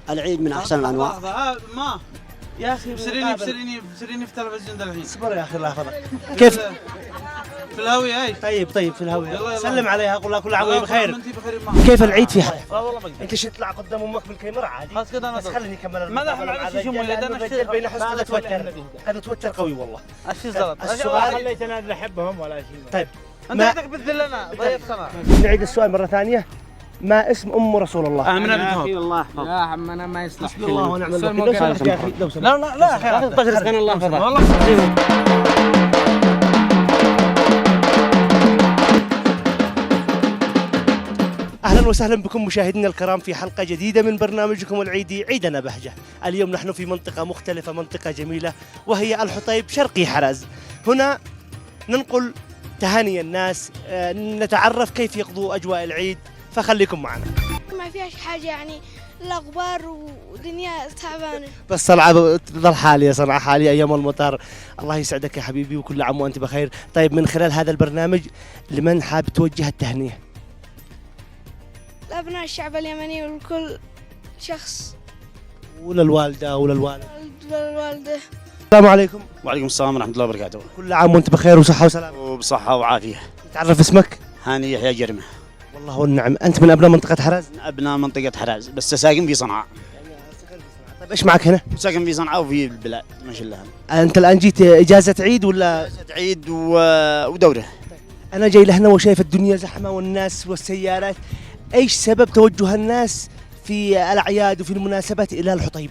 العيد من احسن الانواع. ما يا اخي بسريني في التلفزيون ده الحين. اصبر يا اخي الله يحفظك. كيف في الهاوية ايش؟ طيب في الهوية. يلا. سلم عليها قول لها كل عام وهي بخير. انت بخير معك. كيف العيد في حي؟ والله ما انت شو تطلع قدام امك بالكاميرا عادي؟ خلاص كده انا بس خليني اكمل. ماذا احنا على شيء مولد انا الرجال بين حسن هذا توتر. هذا توتر قوي والله. الشيء زلط. السؤال خليتنا نحبهم ولا شيء. طيب انت بدك بتذلنا ضيف سنة. نعيد السؤال مرة ثانية. ما اسم ام رسول الله؟ من ابي الله يحفظك. يا عمنا ما يصلح. حسبي الله ونعم الوكيل. لو سمحت يا اخي لو سمحت. لا يا اخي طهرك انا الله يحفظك. والله اهلا وسهلا بكم مشاهدينا الكرام في حلقه جديده من برنامجكم العيدي عيدنا بهجه. اليوم نحن في منطقه مختلفه، منطقه جميله وهي الحطيب شرقي حرز. هنا ننقل تهاني الناس، نتعرف كيف يقضوا اجواء العيد، فخليكم معنا. ما فيهاش حاجة يعني إلا غبار ودنيا تعبانة. بس صنعاء تظل حالية، صنعاء حالية أيام المطر. الله يسعدك يا حبيبي وكل عام وأنت بخير. طيب من خلال هذا البرنامج لمن حاب توجه التهنئة؟ لأبناء الشعب اليمني ولكل شخص وللوالدة وللوالد. والوالدة. السلام عليكم. وعليكم السلام ورحمة الله وبركاته. كل عام وأنت بخير وصحة وسلامة. وبصحة وعافية. تعرف اسمك؟ هاني يحيى جرمة. والله والنعم. أنت من أبناء منطقة حرز؟ من أبناء منطقة حراز بس ساكن في صنعاء. طيب إيش معك هنا؟ ساكن في صنعاء وفي البلاد ما شاء الله. أنت الآن جيت إجازة عيد ولا؟ عيد ودورة. أنا جاي لهنا وشايف الدنيا زحمة والناس والسيارات. إيش سبب توجه الناس في الأعياد وفي المناسبات إلى الحطيب؟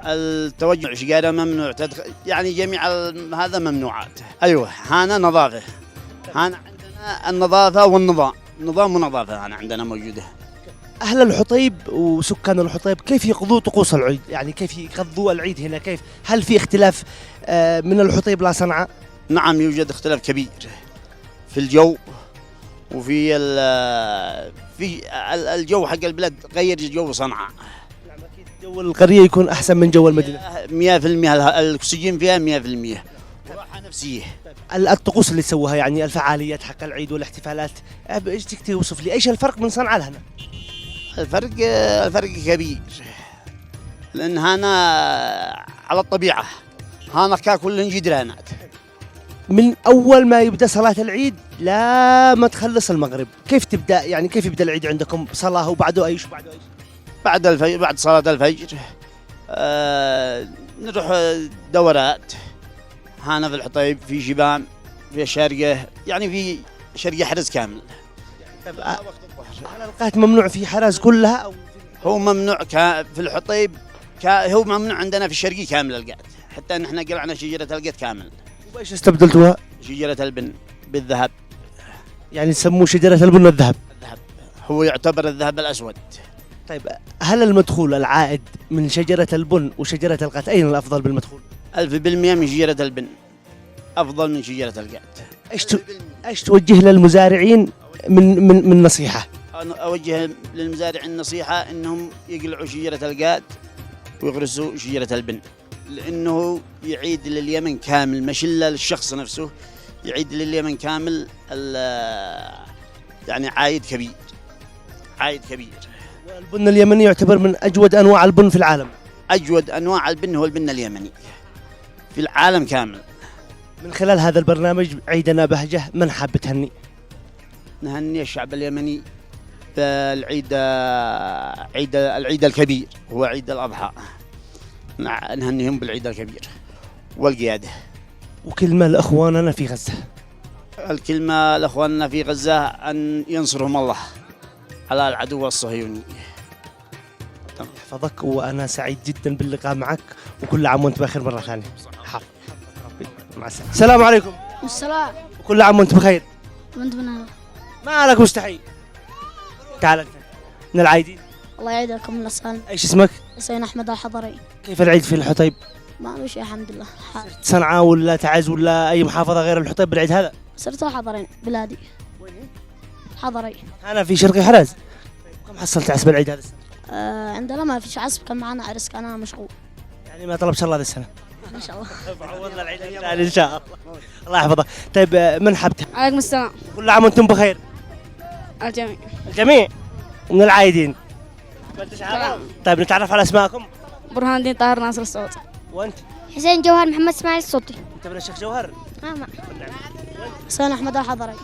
التوجه شقادة ممنوع يعني جميع هذا ممنوعات. أيوة هانا نظافة. هانا عندنا النظافة والنظام. نظام ونظافة هانا عندنا موجودة. أهل الحطيب وسكان الحطيب كيف يقضوا طقوس العيد؟ يعني كيف يقضوا العيد هنا؟ كيف؟ هل في اختلاف من الحطيب لا صنعاء؟ نعم يوجد اختلاف كبير في الجو وفي في الجو حق البلاد غير جو صنعاء. نعم أكيد جو القرية يكون أحسن من جو المدينة 100%. الأكسجين فيها 100%. راحة نفسية. الطقوس اللي تسووها يعني الفعاليات حق العيد والاحتفالات، ايش تك توصف لي؟ ايش الفرق من صنعاء لهنا؟ الفرق كبير لأن هنا على الطبيعة. هنا كل جدرانات. من أول ما يبدأ صلاة العيد لا ما تخلص المغرب، كيف تبدأ يعني كيف يبدأ العيد عندكم؟ صلاة وبعده ايش وبعده ايش؟ بعد الفجر، بعد صلاة الفجر نروح دورات. هنا في الحطيب في شبام في الشارقة، يعني في شرقة حرز كامل. طيب الأوقات ممنوع في حرز كلها أو هو ممنوع في الحطيب هو ممنوع عندنا في الشرقي كامل القعد، حتى ان احنا قلعنا شجرة القعد كامل. وايش استبدلتوها؟ شجرة البن بالذهب. يعني يسموه شجرة البن والذهب. الذهب هو يعتبر الذهب الأسود. طيب هل المدخول العائد من شجرة البن وشجرة القعد أين الأفضل بالمدخول؟ 1000% من شجرة البن أفضل من شجرة القعد. ايش توجه للمزارعين من نصيحة؟ أنا أوجه للمزارعين النصيحة إنهم يقلعوا شجرة القعد ويغرسوا شجرة البن، لأنه يعيد لليمن كامل مش إلا للشخص نفسه، يعيد لليمن كامل يعني عايد كبير. والبن اليمني يعتبر من أجود أنواع البن في العالم. أجود أنواع البن هو البن اليمني في العالم كامل. من خلال هذا البرنامج عيدنا بهجة من حاب تهني؟ نهني الشعب اليمني بالعيد، العيد الكبير هو عيد الأضحى. نهنيهم بالعيد الكبير والقيادة. وكلمة لأخواننا في غزة. الكلمة لأخواننا في غزة أن ينصرهم الله على العدو الصهيوني. يحفظك وأنا سعيد جدا باللقاء معك وكل عام وأنت بخير مرة ثانية. مع السلامة. السلام عليكم. والسلام. وكل عام وأنت بخير. وأنت من مالك مستحي؟ تعال أنت من العايدين. الله يعيدكم من السلام. ايش اسمك؟ حسين أحمد الحضري. كيف العيد في الحطيب؟ ما مشي الحمد لله. صنعاء ولا تعز ولا أي محافظة غير الحطيب بالعيد هذا؟ صرت حضرين بلادي. حضري. أنا في شرقي حرز. كم حصلت عزب العيد هذا السنة؟ عندنا ما فيش عزب، كان معنا عرس، كان أنا مشغول. يعني ما طلبش الله هذه السنة؟ ما شاء الله. عوضنا العيد الثاني إن شاء الله. الله يحفظك. طيب من حبتها؟ عليكم السلام. كل عام وأنتم بخير. الجميع. الجميع من العايدين. ما انتش عارف؟ طيب نتعرف على اسماءكم. برهان الدين طاهر ناصر الصوت. وانت؟ حسين جوهر محمد اسماعيل الصوتي. انت من الشيخ جوهر؟ نعم. حسين احمد الحضري.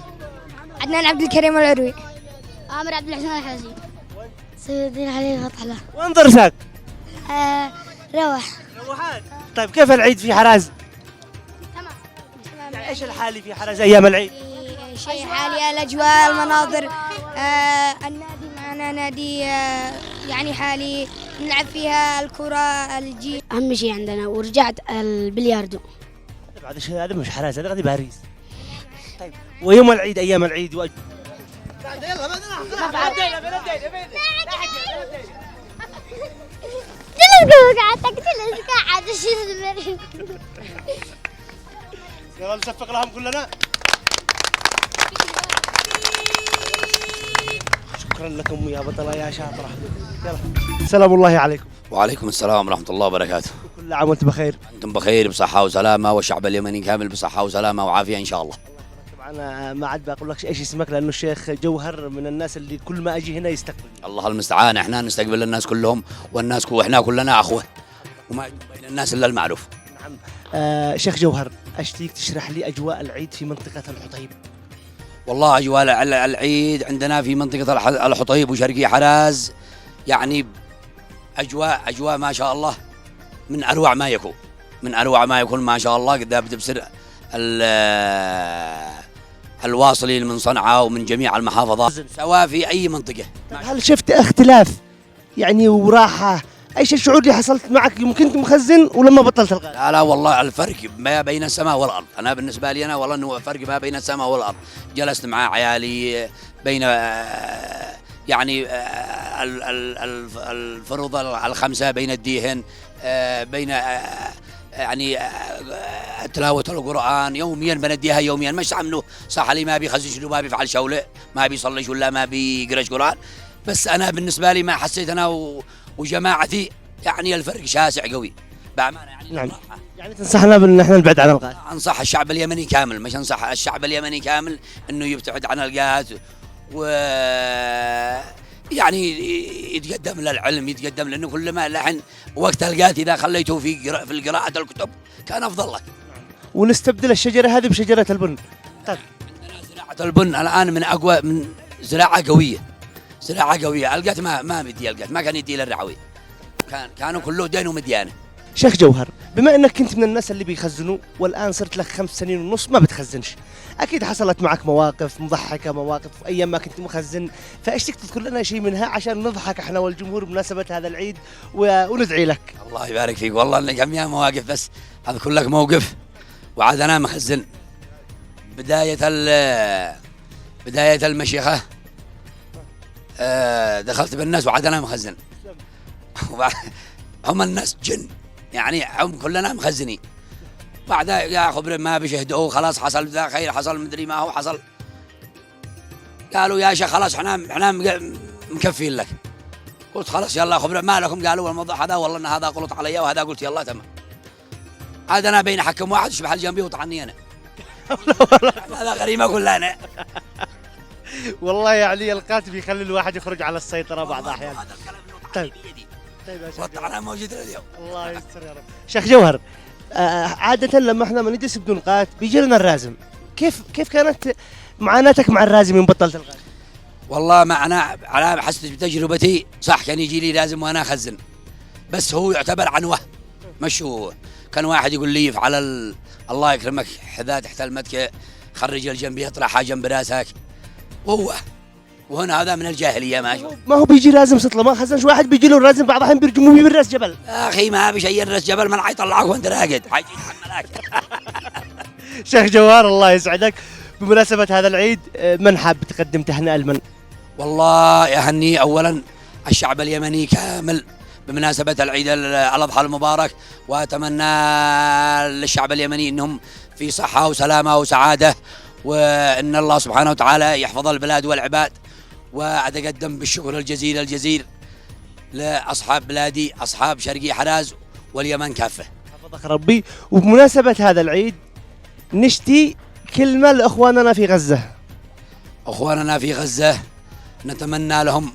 عدنان عبد الكريم العروي. عامر عبد الحسين الحازي. سيد الدين علي فتح الله. وين درسك؟ روح. روحان. طيب كيف العيد في حراز؟ تمام. يعني ايش الحالي في حراز ايام العيد؟ شيء حالي الأجواء المناظر. النادي معنا نادي يعني حالي نلعب فيها الكرة الجي. أهم شيء عندنا ورجعت البلياردو. بعد شيء هذا مش حراز، هذا باريس. طيب ويوم العيد ايام العيد يلا نصفق لهم كلنا. شكرا لكم يا بطلة يا شاطرة. يلا سلام الله عليكم. وعليكم السلام ورحمة الله وبركاته. كل عام وانت بخير. أنتم بخير بصحة وسلامة والشعب اليمني كامل بصحة وسلامة وعافية إن شاء الله. طبعا ما عاد بقول لك ايش اسمك لانه الشيخ جوهر من الناس اللي كل ما اجي هنا يستقبل. الله المستعان، احنا نستقبل الناس كلهم والناس احنا كلنا أخوة وما بين الناس إلا المعروف. نعم. شيخ جوهر اشتيك تشرح لي اجواء العيد في منطقة الحطيب. والله أجواء العيد عندنا في منطقة الحطيب وشرقي حراز يعني أجواء ما شاء الله من أروع ما يكون، من أروع ما يكون ما شاء الله. قد بتبصر الواصلين من صنعاء ومن جميع المحافظات سواء في أي منطقة. هل شفت اختلاف يعني وراحة؟ ايش الشعور اللي حصلت معك يوم كنت مخزن ولما بطلت الغاز؟ لا والله الفرق ما بين السماء والأرض. أنا بالنسبة لي والله أنه فرق ما بين السماء والأرض. جلست مع عيالي بين يعني الفروض الخمسة بين الديهن، بين يعني تلاوة القرآن يوميا بنديها يوميا. مش عمله صح لي ما بيخزنش له ما بيفعل شولة ما بيصليش ولا ما بيقراش قرآن، بس أنا بالنسبة لي ما حسيت أنا وجماعتي يعني الفرق شاسع قوي بأمانة يعني. نعم. يعني تنصحنا بأن احنا نبعد عن الغاز؟ أنصح الشعب اليمني كامل، مش أنصح الشعب اليمني كامل إنه يبتعد عن الغاز و يعني يتقدم للعلم، يتقدم لأنه كل ما لحن وقت الغاز إذا خليته في القراءة الكتب كان أفضل لك. ونستبدل الشجرة هذه بشجرة البن. طيب زراعة البن الآن من أقوى، من زراعة قوية، زراعة قوية. القت ما بدي القت ما كان يدي للرعوي، كانوا كله دين ومديانة. شيخ جوهر، بما انك كنت من الناس اللي بيخزنوا والان صرت لك 5 سنين ونص ما بتخزنش، اكيد حصلت معك مواقف مضحكه، مواقف ايام ما كنت مخزن، فايش تذكر لنا شيء منها عشان نضحك احنا والجمهور بمناسبه هذا العيد وندعي لك. الله يبارك فيك. والله اني كم مواقف، بس اذكر لك موقف وعاد انا مخزن بدايه المشيخه. دخلت بالناس وعاد انا مخزن هم الناس جن يعني، هم كلنا مخزنين. بعدها يا خبر ما بيشهدوا خلاص حصل ذا خير، حصل مدري ما هو حصل. قالوا يا شيخ خلاص احنا مكفين لك. قلت خلاص يلا خبر ما لكم. قالوا الموضوع هذا والله ان هذا قلت علي وهذا قلت يلا تمام. عاد انا بين حكم واحد شبح جنبي وطعني انا. هذا غريمه كلها انا. والله يعني القاتل يخلي الواحد يخرج على السيطره بعض الاحيان. طيب وطعنا موجود اليوم. الله يستر يا رب. شيخ جوهر، عادة لما احنا ما نجلس بدون قات بيجي لنا الرازم، كيف كانت معاناتك مع الرازم يوم بطلت الغاز؟ والله معنا على حسب تجربتي صح كان يجي لي لازم وانا اخزن، بس هو يعتبر عنوه مش هو. كان واحد يقول لي على الله يكرمك حذاء تحت المتكه خرج الجنب يطلع حاجه جنب راسك، وهنا هذا من الجاهليه ماشي. ما هو بيجي رازم سطله ما خزنش، واحد بيجي له الرازم بعض الاحيان بيرجموه بالراس جبل. يا اخي ما بشيء الراس جبل من حيطلعك وانت راقد حيجي يتحملك. شيخ جوهر الله يسعدك، بمناسبة هذا العيد من حاب تقدم تهنئة لمن؟ والله يهني اولا الشعب اليمني كامل بمناسبة العيد الأضحى المبارك، وأتمنى للشعب اليمني أنهم في صحة وسلامة وسعادة، وأن الله سبحانه وتعالى يحفظ البلاد والعباد. وأتقدم بالشكر الجزيل لأصحاب بلادي أصحاب شرقي حراز واليمن كافة. حفظك ربي. وبمناسبة هذا العيد نشتي كلمة لإخواننا في غزة. أخواننا في غزة نتمنى لهم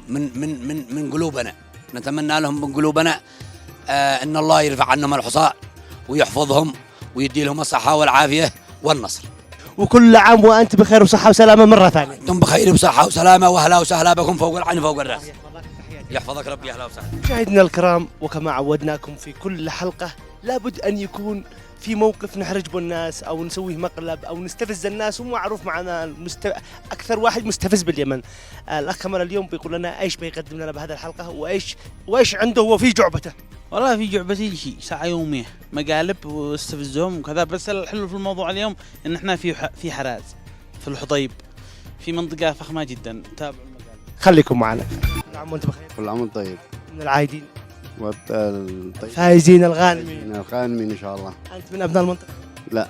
من قلوبنا نتمنى لهم من قلوبنا أن الله يرفع عنهم الحصاء ويحفظهم ويدي لهم الصحة والعافية والنصر. وكل عام وأنت بخير وصحة وسلامة مرة ثانية. أنتم بخير وصحة وسلامة وأهلا وسهلا بكم فوق العين فوق الرأس. يحفظك ربي. أهلا وسهلا. مشاهدينا الكرام، وكما عودناكم في كل حلقة لابد أن يكون في موقف نحرج به الناس أو نسويه مقلب أو نستفز الناس، ومعروف معنا أكثر واحد مستفز باليمن. الأخ كمال اليوم بيقول لنا إيش بيقدم لنا بهذه الحلقة وإيش عنده هو في جعبته. والله في جعبتي شيء ساعة يومية مقالب واستفزهم وكذا، بس الحلو في الموضوع اليوم إن إحنا في حراز في الحطيب، في منطقة فخمة جدا. تابعوا المقالب. خليكم معنا. كل عام وأنت بخير. كل عام وانت طيب. من العايدين طيب. فايزين الغانمين. من الغانمين ان شاء الله. أنت من أبناء المنطقة؟ لا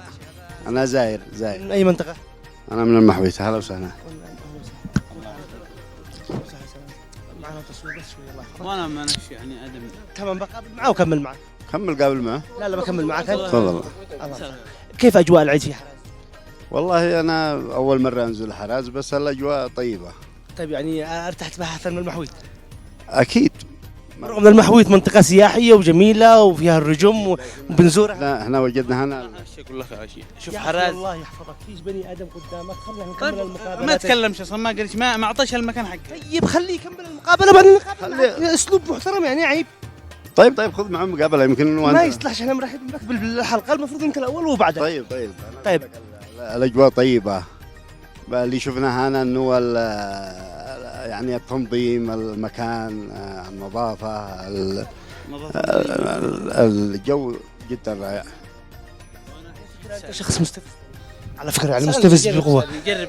انا زاير. من أي منطقة؟ انا من المحويت. اهلا وسهلا. معنا تصوير بس شوي الله يحفظك. وأنا ما نش يعني أدم. تمام بقابل معه وكمل معك. كمل قابل معه. لا بكمل معك. تفضل. كيف أجواء العيد في حراز؟ والله انا اول مره انزل حراز بس الاجواء طيبه. طيب يعني ارتحت بها أكثر من المحويت؟ اكيد. رغم المحويت منطقة سياحية وجميلة وفيها الرجم وبنزورها. احنا وجدنا هنا. أقول لك شيء. شوف يا أخي حراز. الله يحفظك، فيش بني آدم قدامك، خلينا نكمل طيب المقابلة. ما تكلمش أصلا، ما قلت ما أعطاش المكان حقه. طيب خليه يكمل المقابلة بعدين نقابل خليه. معك. أسلوب محترم يعني عيب. طيب خذ معه مقابله يمكن انه ما يصلحش، احنا مرحبين بك بالحلقة، المفروض أنت الأول وبعدين. طيب. طيب. الاجواء طيبه. اللي شفناه هنا انه يعني التنظيم، المكان، النظافه، الجو جدا رائع. أنت شخص مستفز على فكرة، يعني مستفز بقوة. جرب.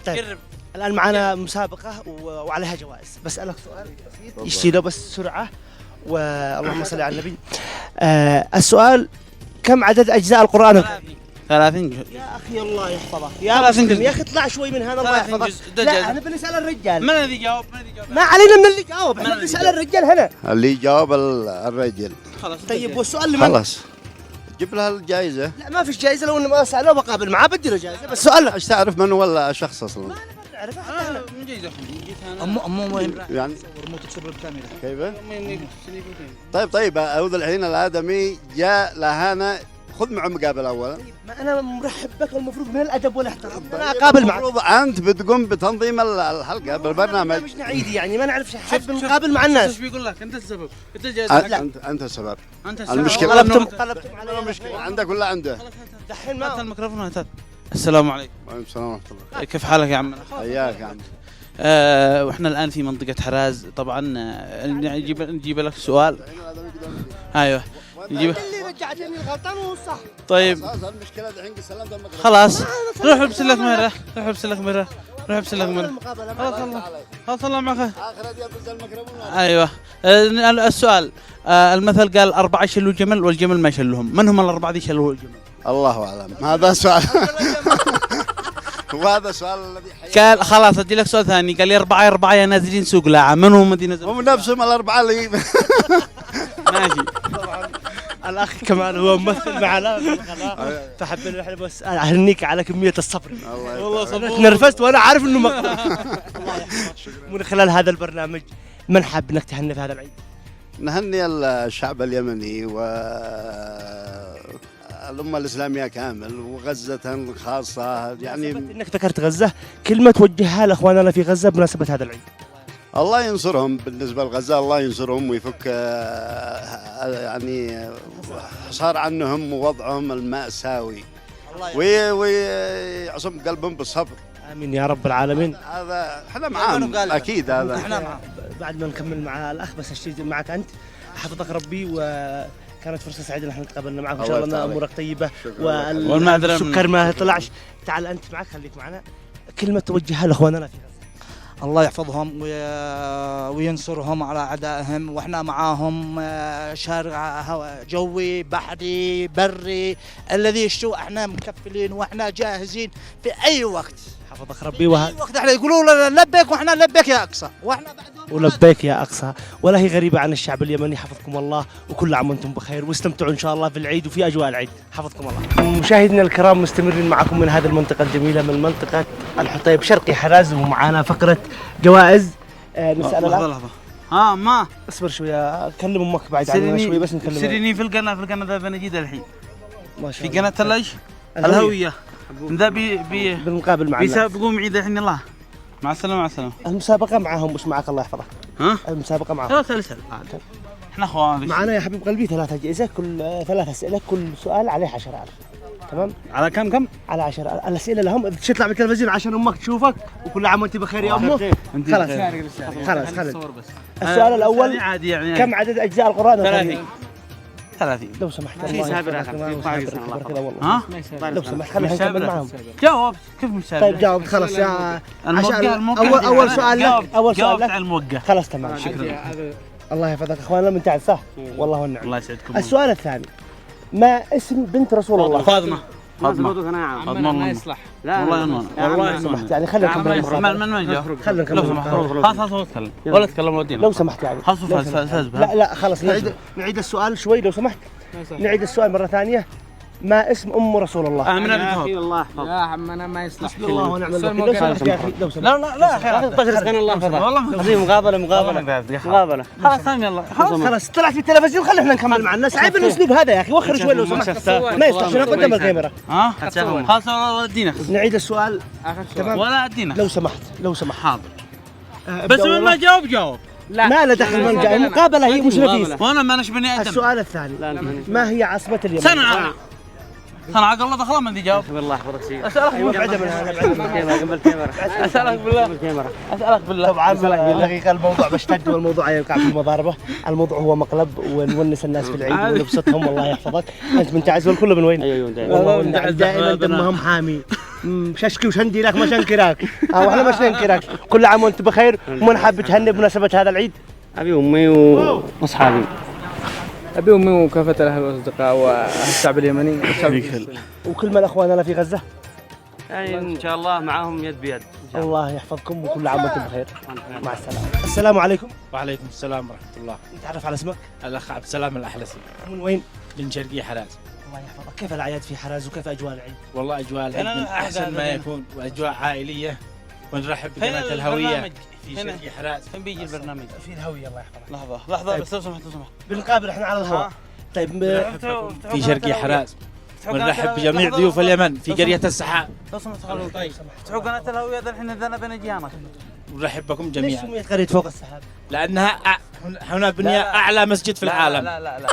طيب جرب. الآن معنا مسابقة وعليها جوائز. بسألك سؤال بسيط يشتي له بس سرعة، واللهم صل على النبي. السؤال: كم عدد أجزاء القرآن الكريم؟ 30 يا أخي الله يحفظك يا مسلم، يا أخي اطلع شوي من هذا الله 30 يحفظك. جزء. لا احنا بنسأل الرجال. من الذي جاوب؟ ما علينا من اللي جاوب، احنا من بنسأل الرجال. الرجال هنا. اللي جاوب الرجل. خلاص. طيب والسؤال لمن؟ خلاص جيب لها الجائزه. لا ما فيش جائزة، لو اني ما اسأله بقابل معاه بدي له جائزة، بس سؤال ايش تعرف من هو الشخص اصلا؟ نعرفه. أنا من جيد أخي. جيت أنا. أمو وين؟ يعني مو تصور بالكاميرا. كيف؟ طيب أعوذ الحين الآدمي جاء لهنا، خذ معه مقابلة أولا. ما انا مرحب بك، المفروض من الادب والاحترام انا اقابل معك. المفروض أنت بتقوم بتنظيم الحلقة بالبرنامج. مش نعيدي يعني ما نعرف حد نقابل مع الناس. ايش بيقول لك؟ انت السبب. انت الجائزه. أنت السبب. انت المشكلة قلبتم علي. المشكلة عندك ولا عنده؟ دحين هات ما الميكروفون هات. السلام عليكم. وعليكم السلام ورحمة الله. كيف حالك يا عمنا؟ حياك يا عم. واحنا الان في منطقه حراز طبعا. نجيب لك سؤال. ايوه نجيب. اللي رجعتني الغلطان والصح. طيب المشكلة الحين سلمت المقابلة. خلاص روح البس لك مره. روح البس لك مره. روح البس لك مره. خلاص الله معك. آخر هدية بس الميكروفون. ايوه. السؤال المثل قال 4 شلوا جمل والجمل ما شلهم، من هم الاربعه ذي شلوا الجمل؟ الله أعلم. هذا سؤال. وهذا السؤال الذي قال خلاص ادي لك سؤال ثاني. قال لي 4 يا نازلين سوق لاعة، من هم الذي نزلوا؟ هم نفسهم الأربعة اللي ماشي. الاخ كمان هو ممثل معنا فحبينا احنا بس اهنيك على كميه الصبر. والله صبور. تنرفزت وانا عارف انه مقبول. من خلال هذا البرنامج من حاب انك تهني في هذا العيد؟ نهني الشعب اليمني الأمة الإسلامية كامل وغزة خاصة. يعني انك ذكرت غزه، كلمه توجهها لاخواننا في غزه بمناسبه هذا العيد. الله ينصرهم. بالنسبة لغزة الله ينصرهم ويفك يعني حصار عنهم ووضعهم المأساوي ويعصم قلبهم بالصبر. امين يا رب العالمين. هذا احنا معاهم اكيد. هذا احنا معاهم. بعد ما نكمل مع الاخ بس اشتري معك انت، حفظك ربي، وكانت فرصه سعيده ان احنا تقابلنا معك، ان شاء الله ان امورك طيبه والمعذرة والسكر ما طلعش. تعال انت معك، خليك معنا. كلمه توجهها لاخواننا في غزه. الله يحفظهم وينصرهم على أعدائهم، وإحنا معاهم. شارع جوي بحري بري الذي يشتوا احنا مكفلين واحنا جاهزين في أي وقت. حفظك ربي. وهذا أي وقت احنا يقولوا لنا لبيك واحنا لبيك يا أقصى، واحنا بعدهم ولبيك يا أقصى. ولا هي غريبة عن الشعب اليمني. حفظكم الله وكل عام وانتم بخير، واستمتعوا إن شاء الله في العيد وفي أجواء العيد. حفظكم الله. مشاهدينا الكرام مستمرين معكم من هذه المنطقة الجميلة، من منطقة الحطيب شرقي حراز، ومعنا فقرة جوائز. نسأل لحظة. ما اصبر شويه، كلم امك بعد عننا شوي بس نكلم. سريني في القناه ذا بنجيد الحين ما شاء في قناه الهويه ذا بالمقابل معنا بيسابقوا معي الحين. الله مع السلامه. مع السلامه. المسابقه معاهم مش معك الله يحفظك. المسابقه معاهم. لا سلسل احنا اخوان. معنا يا حبيب قلبي 3 جائزة، كل 3 أسئلة، كل سؤال عليه 10,000. تمام؟ على كم؟ على 10 الأسئلة لهم تطلع بالتلفزيون عشان أمك تشوفك، وكل عام وأنت بخير يا أمه. خلاص السؤال الأول عادي يعني. كم عدد أجزاء القرآن؟ 30 لو سمحت. في سابر ها؟ لو سمحت خلينا نكمل معهم. جاوب كيف مش سابر؟ طيب جاوب خلاص يا الموقع أول سؤال لك. أول سؤال لك. الموقع. خلاص تمام. شكرا. الله يحفظك اخواننا من تعب صح؟ والله والنعم. الله يسعدكم. السؤال الثاني ما اسم بنت رسول الله؟ فاطمة. ما يصلح. لا والله لو سمحت يعني خلينا نكمل. من جاوب؟ خلينا نكمل. لو سمحت خلاص اتكلم ولا تكلم ودينا. لو سمحت يعني خلاص فاز. لا خلاص نعيد السؤال شوي لو سمحت. نعيد السؤال مرة ثانية. ما اسم ام رسول الله؟ امنه بنت وهب. الله يحفظك يا عمنا ما يصلح. حسبي الله ونعم الوكيل. لو سمحت يا اخي لو سمحت. لا طشر الله يحفظك والله مقابلة خلاص سامي الله خلاص طلعت في التلفزيون خلينا احنا نكمل مع الناس. عيب الاسلوب هذا يا اخي، وخر شوي لو سمحت. ما يصلح عشان قدام الكاميرا. خلاص ولا ادينا نعيد السؤال. تمام ولا ادينا لو سمحت حاضر. بس من ما جاوب ما له دخل من جاي. المقابلة هي مش نفيس. وانا ما نش بني ادم. السؤال الثاني ما هي عاصمة اليمن؟ صنعاء الله دخل ما دي جاوب. الله يحفظك شيء. اسالك بالله. طبعا دقيقة الموضوع بشتد والموضوع يوقع في المضاربة. الموضوع هو مقلب ونونس الناس في العيد ونبسطهم. والله يحفظك. انت من تعز والكل من وين؟ ايوه دائما دمهم حامي. ششكي وشندي لك ما شنكراك. واحنا ما شنكراك. كل عام وانت بخير. ومن حاب تهني بمناسبة هذا العيد؟ ابي امي واصحابي. ابي امي وكافة الاهل والاصدقاء والشعب اليمني والشعب المسلم. وكل من اخواننا في غزة يعني ان شاء الله معاهم يد بيد. الله يحفظكم وكل عام وانتم بخير. مع السلامة. السلام عليكم. وعليكم السلام ورحمة الله. نتعرف على اسمك؟ الأخ عبد السلام الأحلسي. من وين؟ من شرقية حراز. الله يحفظك. كيف الأعياد في حراز وكيف أجواء العيد؟ والله أجواء العيد من أحسن ما يكون، وأجواء عائلية، ونرحب بقناة الهوية في شرقية حراز. فين بيجي البرنامج؟ في الهوية. الله يحفظك. لحظة بس لو سمحت. بنقابل احنا على الهواء. طيب في شرقية حراز، ونرحب بجميع ضيوف اليمن في قرية السحاب. لو سمحت افتحوا قناة الهوية الحين اذا انا بنجي انا. ونرحب بكم ليش جميعا. سميت قرية فوق السحاب؟ لأنها هنا بنية أعلى مسجد في العالم. لا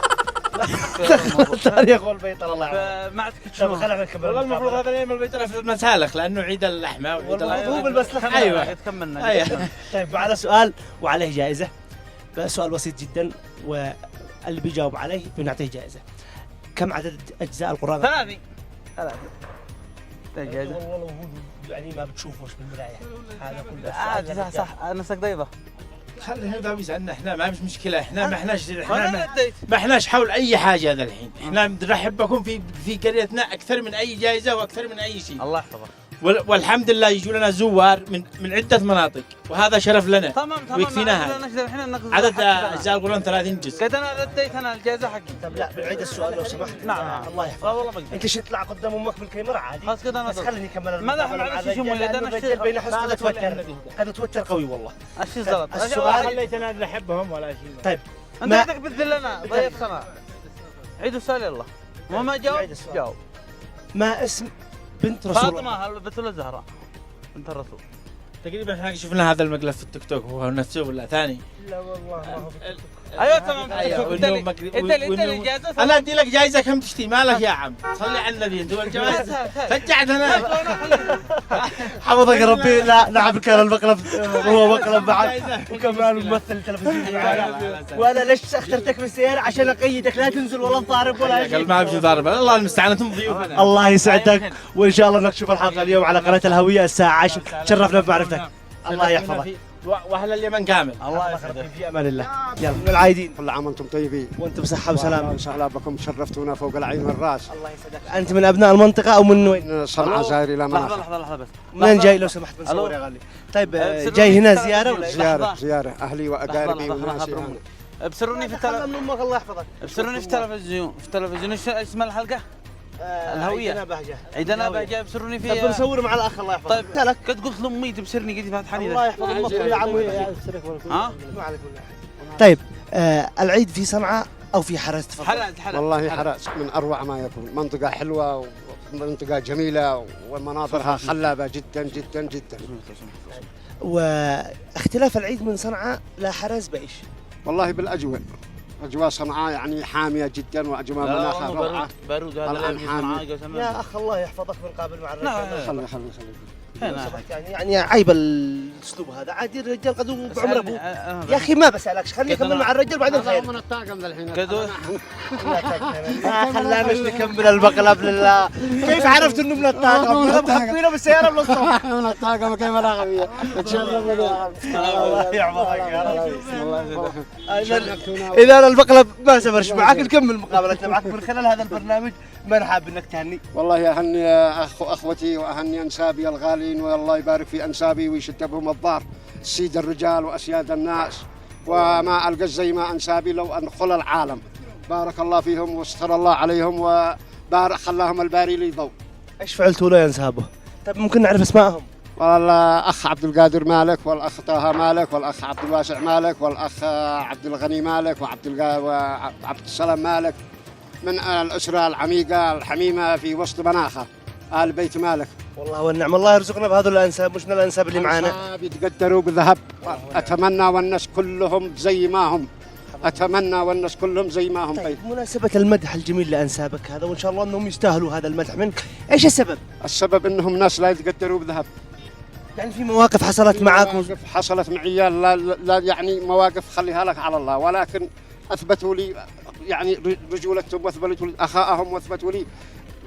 تاريخ والبيطر الله يحفظك. ما عندك شنو؟ والله المفروض هذا اليوم البيطرة في المسالخ لأنه عيد اللحمة وعيد هو بالمسلخ. أيوه تكملنا. أيوه. طيب على سؤال وعليه جائزة. سؤال بسيط جدا واللي بيجاوب عليه بنعطيه جائزة. كم عدد أجزاء القرآن؟ 3. والله يعني ما بتشوفوش بالمراية. هذا كله عادي صح نسك ضيضة. خلي هذا يزعلنا. احنا ما مش مشكلة. احنا ما احناش حول أي حاجة هذا الحين. احنا بنرحب بكم في قريتنا أكثر من أي جائزة وأكثر من أي شيء. الله يحفظك. والحمد لله يجوا لنا زوار من عدة مناطق، وهذا شرف لنا. تمام ويكفينا هذا. عدد أجزاء القرآن 30 جزء. قد انا رديت انا الجائزة حقي. طب لا بنعيد السؤال لو سمحت. نعم. الله يحفظك. والله بقدر. انت شو تطلع قدام امك بالكاميرا عادي. خلاص كذا انا بس خليني اكمل. ما لا معلش شو اللي انا الرجال بين حسن هذا توتر. هذا توتر قوي والله. الشيء زلط. السؤال خليتنا نحبهم ولا شيء. طيب انت بدك تبذل لنا ضيف سنة. عيدوا السؤال يلا. وما جاوب. ما اسم بنت رسول الله؟ فاطمة البتول الزهراء بنت الرسول. تقريبا احنا شفنا هذا المقلب في التيك توك، هو نفسه ولا ثاني؟ لا والله ما هو في ايوه تمام. انت اللي جائزة. انا ادي لك جائزه كم تشتي مالك يا عم. صلي على النبي انت والجوائز فجعت انا. حفظك ربي. لا نعم كان المقلب هو مقلب بعد وكمان ممثل تلفزيوني معنا. وانا ليش اخترتك في السيارة عشان اقيدك لا تنزل ولا تضارب ولا شيء. ما بشي ضارب. الله المستعان انتم ضيوفنا. الله يسعدك وان شاء الله نشوف الحلقة اليوم على قناة الهوية الساعة 10. تشرفنا بمعرفتك. الله يحفظك. واهل اليمن كامل. الله يخليك في امان الله. يلا العايدين. كل عام وانتم طيبين وانتم بصحة وسلامة. ان شاء الله بكم شرفتونا فوق العين والراس. الله يسعدك. انت من ابناء المنطقة او من وين؟ صنعاء زاهر الى مناخ. لحظة بس. منين جاي لو سمحت بنصور يا غالي؟ طيب جاي هنا زيارة ولا زيارة اهلي واقاربي وناسي. ابصروني في التلفزيون. امك الله يحفظك. ابصروني في التلفزيون ايش اسم الحلقة؟ الهوية. عيدنا بهجة. عيدنا بهجة. ابصروني فيها. طب بنصور مع الاخ الله يحفظك. طيب قد قلت لامي تبصرني قد فاتحني. الله يحفظ امك يا عمي. ها؟ ما عليك ولا طيب العيد في صنعاء او في حرز؟ تفضل. حرز. والله حرس من أروع ما يكون، منطقة حلوة ومنطقة جميلة ومناظرها خلابة جدا جدا جدا. واختلاف العيد من صنعاء لا حرز بايش؟ والله بالأجواء، أجواء صنعاء يعني حامية جدا وأجواء مناخها روعة. بارود هذا الآن حامي. يا اخ الله يحفظك من قابل مع الرجال. خلي يعني عيب الاسلوب هذا، عادي الرجال قد بعمر ابوه. يا اخي ما بسالكش، خليني اكمل مع الرجال بعدين خير. من الطاقم ذا الحين. ما خلاناش نكمل المقلب لله. كيف عرفت انه من الطاقم؟ محبينه بالسياره من الصبح. من الطاقم كيف راغبية. تشرفنا الله يحفظك يا رب. اذا المقلب ما سفرش معك نكمل مقابلتنا معك من خلال هذا البرنامج. ما حاب انك تهني. والله اهني اخوتي واهني انسابي الغالين، والله يبارك في انسابي ويشد بهم الظهر، سيد الرجال واسياد الناس، وما القى زي ما انسابي لو ادخل العالم. بارك الله فيهم واستر الله عليهم وبارك خلاهم الباري لي ضوء. ايش فعلتوا له يا انسابه؟ طيب ممكن نعرف اسمائهم؟ والله اخ عبد القادر مالك، والاخ طه مالك، والاخ عبد الواسع مالك، والاخ عبد الغني مالك، وعبد السلام مالك، من الأسرة العميقة الحميمة في وسط مناخة آل بيت مالك. والله والنعم، الله يرزقنا بهذول الأنساب، مش من الأنساب اللي معانا. أنساب يتقدروا بذهب. أتمنى والناس كلهم زي ما هم. أتمنى والناس كلهم زي ما هم. طيب بمناسبة المدح الجميل لأنسابك هذا، وإن شاء الله أنهم يستاهلوا هذا المدح منك، إيش السبب؟ السبب أنهم ناس لا يتقدروا بذهب. يعني في مواقف حصلت معك؟ مواقف حصلت معي، لا يعني مواقف خليها لك على الله، ولكن أثبتوا لي يعني رجولتهم، واثبتوا لي اخائهم، واثبتوا لي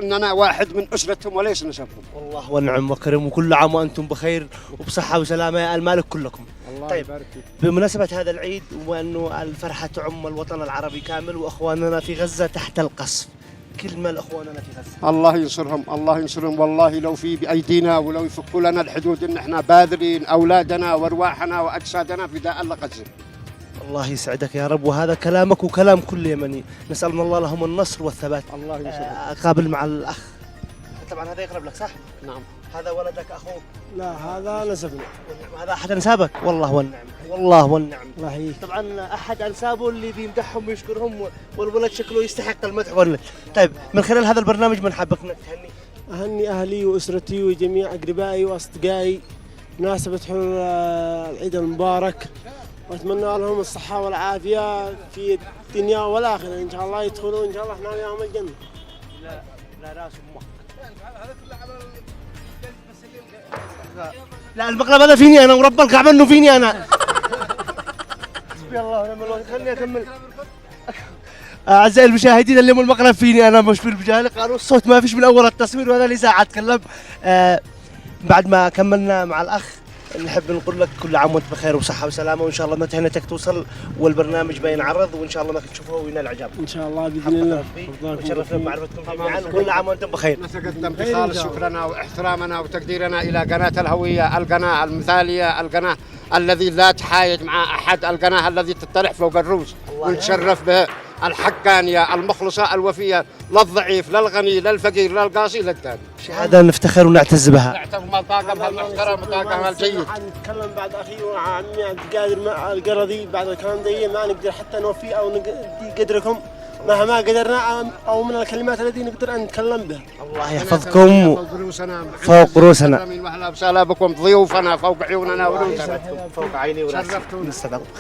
ان انا واحد من اسرتهم وليس نسبهم. والله والنعم وكرم، وكل عام وانتم بخير وبصحه وسلامه يا المالك كلكم. الله طيب يبارك فيك. بمناسبه هذا العيد وانه الفرحه تعم الوطن العربي كامل، واخواننا في غزه تحت القصف، كلمه لاخواننا في غزه. الله ينصرهم، الله ينصرهم، والله لو في بايدينا ولو يفكوا لنا الحدود ان احنا باذلين اولادنا وارواحنا واجسادنا فداء لغزه. الله يسعدك يا رب، وهذا كلامك وكلام كل يمني، نسأل من الله لهم النصر والثبات. الله يسعدك. قابل مع الأخ، طبعا هذا يقرب لك صح؟ نعم. هذا ولدك أخوك؟ لا هذا نسبنا. هذا أحد أنسابك؟ والله والنعم، والله والنعم. الله يحييك. طبعا أحد أنسابه اللي بيمدحهم ويشكرهم، والولد شكله يستحق المدح والله. طيب من خلال هذا البرنامج من حابك انك تهني؟ أهني أهلي وأسرتي وجميع أقربائي وأصدقائي مناسبة حلول العيد المبارك، وأتمنى لهم الصحة والعافية في الدنيا والآخرة إن شاء الله، يدخلوا إن شاء الله إحنا وياهم الجنة. لا راس أمك. لا المقلب هذا فيني أنا ورب الكعبة إنه فيني أنا. حسبي الله ونعم الوكيل، خليني أكمل. أعزائي المشاهدين، اليوم المقلب فيني أنا مش بالرجال، قالوا الصوت ما فيش من أول التصوير، وهذا لي ساعة أتكلم. بعد ما كملنا مع الأخ نحب نقول لك كل عام وانت بخير وصحة وسلامة، وإن شاء الله متهنتك توصل والبرنامج بينعرض، وإن شاء الله ما تشوفه وينال إعجاب. إن شاء الله بإذن الله. وشرفنا بمعرفتكم جميعا، وكل عام وانتم بخير. نتقدم بخالص شكرنا واحترامنا وتقديرنا إلى قناة الهوية، القناة المثالية، القناة الذي لا تحايد مع أحد، القناة الذي تطلع فوق الروس ونتشرف به، الحقانية المخلصة الوفية، للضعيف للغني للفقير للقاصي للتاني. شهادة نفتخر ونعتز بها. نعتز بطاقمها المحترم وطاقمها الجيد. نتكلم بعد أخي وعمي عبد القادر مع القرضي، بعد الكلام ده ما نقدر حتى نوفي أو ندي قدركم مهما قدرنا، أو من الكلمات التي نقدر أن نتكلم بها. الله يحفظكم فوق رؤوسنا. واهلا وسهلا بكم ضيوفنا فوق عيوننا ورؤوسنا. فوق عيني وراسي.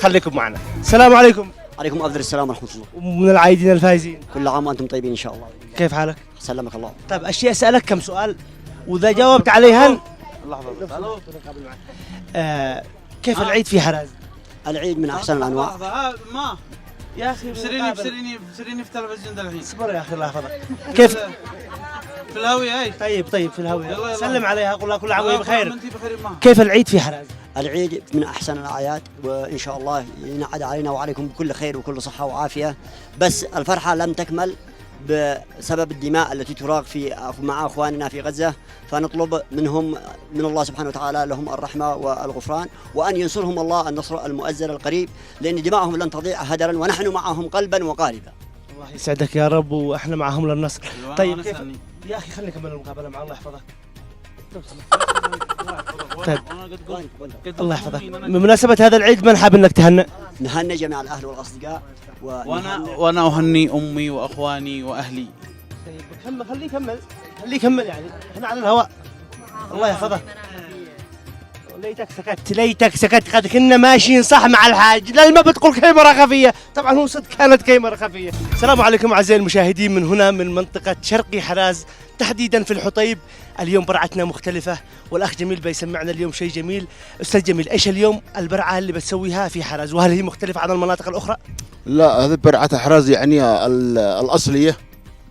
خليكم معنا. السلام عليكم. عليكم أفضل السلام ورحمة الله. ومن العايدين الفايزين. كل عام وأنتم طيبين إن شاء الله. كيف حالك؟ سلمك الله. طيب أشياء أسألك كم سؤال، وإذا جاوبت عليها كيف العيد في حراز؟ العيد من أحسن الأنواع. ما يا أخي بسريني في التلفزيون ده الحين. اصبر يا أخي الله يحفظك. كيف؟ في الهوية هاي. طيب في الهوية. سلم عليها، قول لها كل عام وهي بخير. أنت بخير معها. كيف العيد في حراز؟ العيد من أحسن الأعياد، وإن شاء الله ينعاد علينا وعليكم بكل خير وكل صحة وعافية، بس الفرحة لم تكمل بسبب الدماء التي تراق مع أخواننا في غزة، فنطلب منهم من الله سبحانه وتعالى لهم الرحمة والغفران، وأن ينصرهم الله النصر المؤزر القريب، لأن دماءهم لن تضيع هدرا، ونحن معهم قلبا وقالبا. الله يسعدك يا رب، وإحنا معهم للنصر. طيب كيف يا أخي خلينا نكمل المقابلة مع الله يحفظك. طيب الله يحفظك. بمناسبة هذا العيد من حاب انك تهنئ؟ نهنئ جميع الأهل والأصدقاء وانا اهني امي واخواني واهلي. كمل خليه يكمل يعني احنا على الهواء. الله يحفظه. ليتك سكت قد كنا ماشيين صح مع الحاج لا ما بتقول كاميرا خفيه. طبعا هو صدق كانت كاميرا خفيه. السلام عليكم اعزائي المشاهدين من هنا من منطقه شرقي حراز تحديدا في الحطيب. اليوم برعتنا مختلفه والاخ جميل بيسمعنا اليوم شيء جميل. استاذ جميل ايش اليوم البرعه اللي بتسويها في حراز وهل هي مختلفه عن المناطق الاخرى؟ لا هذه برعه حراز يعني الاصليه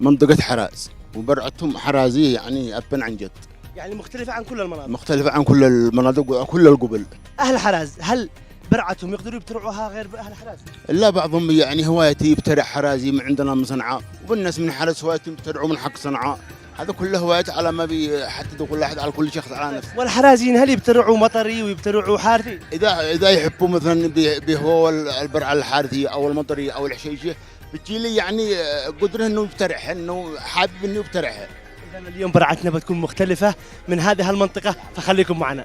منطقه حراز وبرعتهم حرازيه يعني ابا عن جد. يعني مختلفة عن كل المناطق. مختلفة عن كل المناطق وكل القبل. أهل حراز هل برعتهم يقدروا يبترعوها غير أهل حراز؟ لا بعضهم يعني هوايتي يبترع حرازي من عندنا من صنعاء والناس من حراز هوايتهم يبترعوا من حق صنعاء. هذا كله هوايات على ما بيحددوا كل واحد على كل شخص على نفسه. والحرازيين هل يبترعوا مطري ويبترعوا حارثي؟ إذا يحبوا مثلا بهو البرعة الحارثية أو المطرية أو الحشيشة بتجي لي يعني قدره إنه يبترعها إنه حابب إنه يبترعها. اليوم برعتنا بتكون مختلفة من هذه المنطقة فخليكم معنا.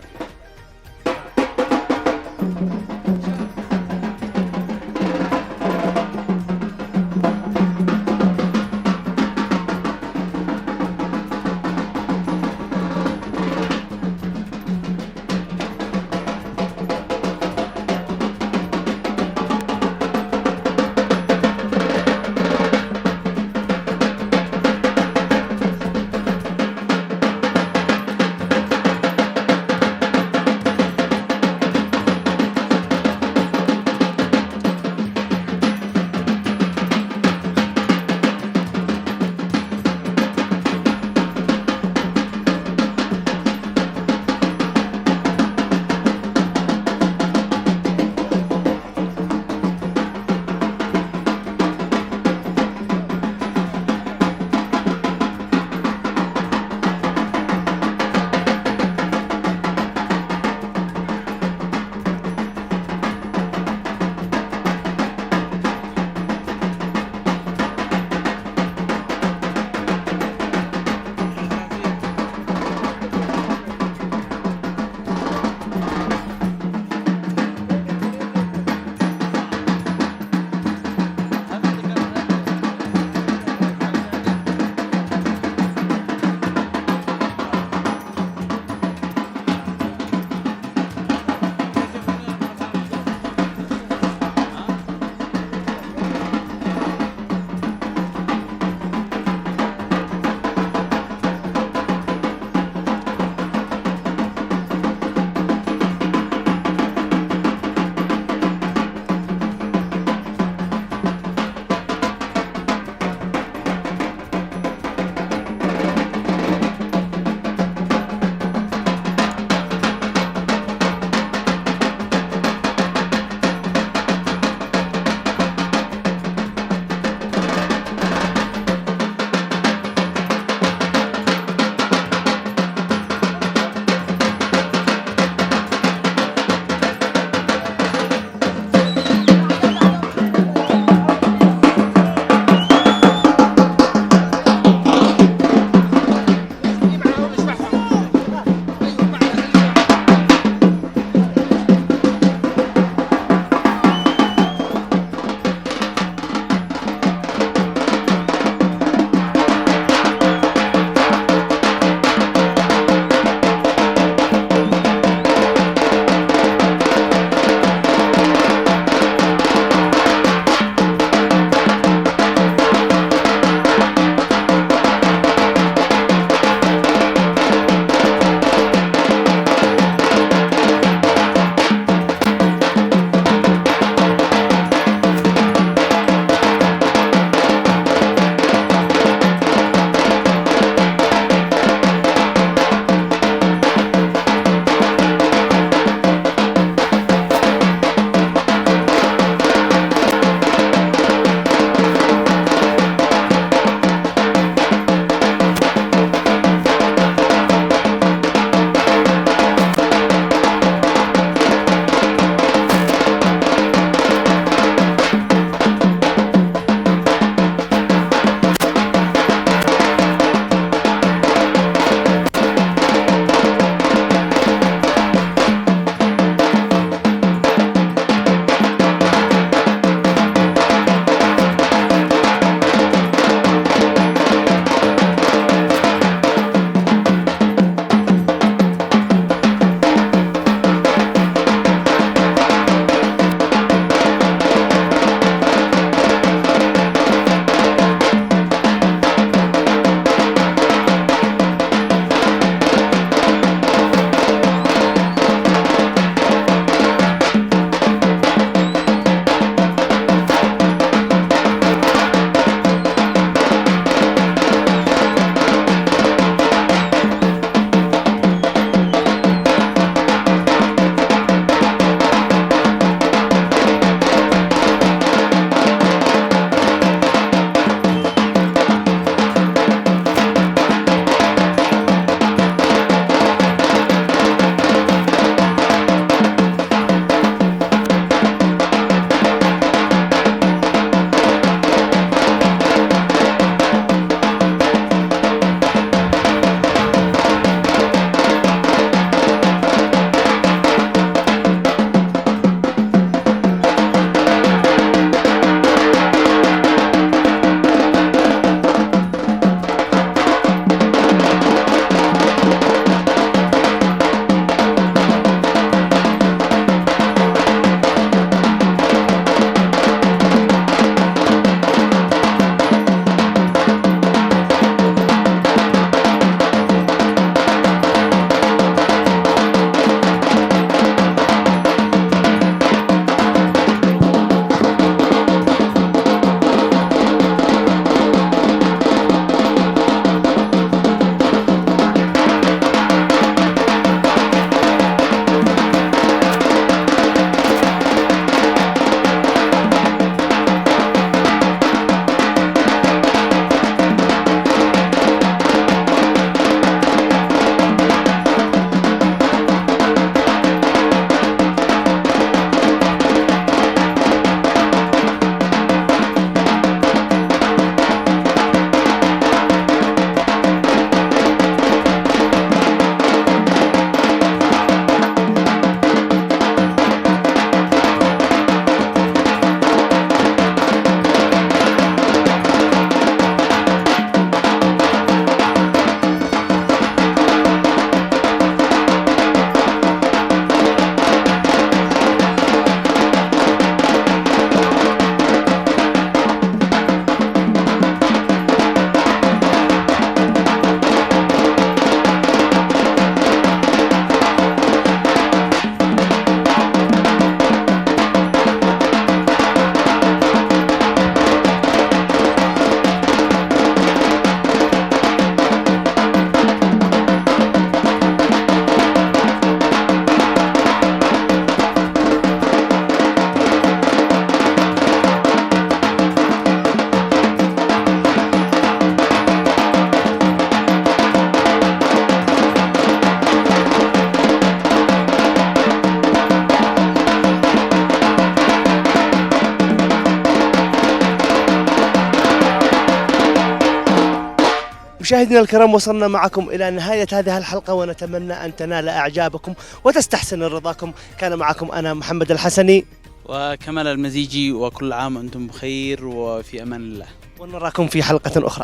مشاهدينا الكرام، وصلنا معكم إلى نهاية هذه الحلقة، ونتمنى أن تنال إعجابكم وتستحسن رضاكم. كان معكم أنا محمد الحسني وكمال المزيجي، وكل عام وأنتم بخير وفي أمان الله، ونراكم في حلقة أخرى.